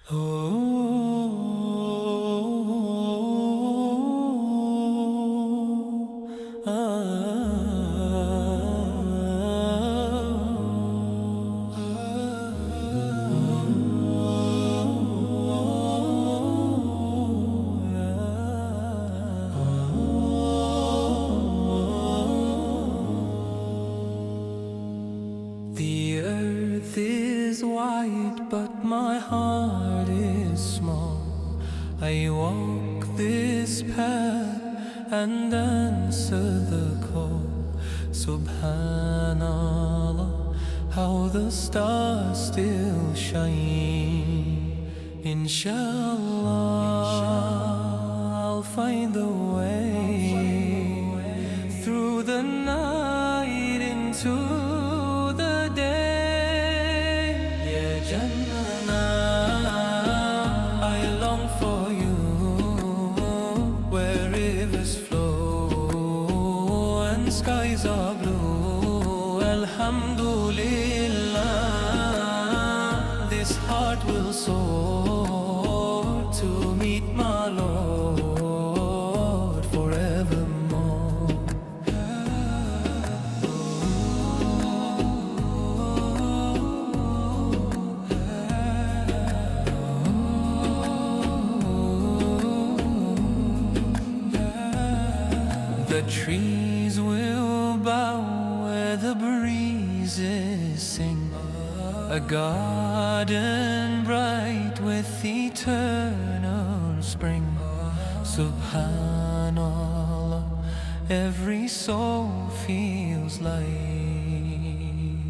The earth is wide, but my heart is small. I walk this path and answer the call. Subhanallah, how the stars still shine. InshaAllah, I'll find the way through the night into the day. Yeah, Jannah, I long for you, where rivers flow and skies are blue. Alhamdulillah, this heart will soar to meet my Lord forevermore. The trees will bow where the breezes sing. A garden bright with eternal spring. Subhanallah, every soul feels light.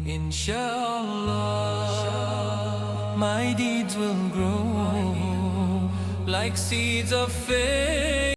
InshaAllah, my deeds will grow like seeds of faith.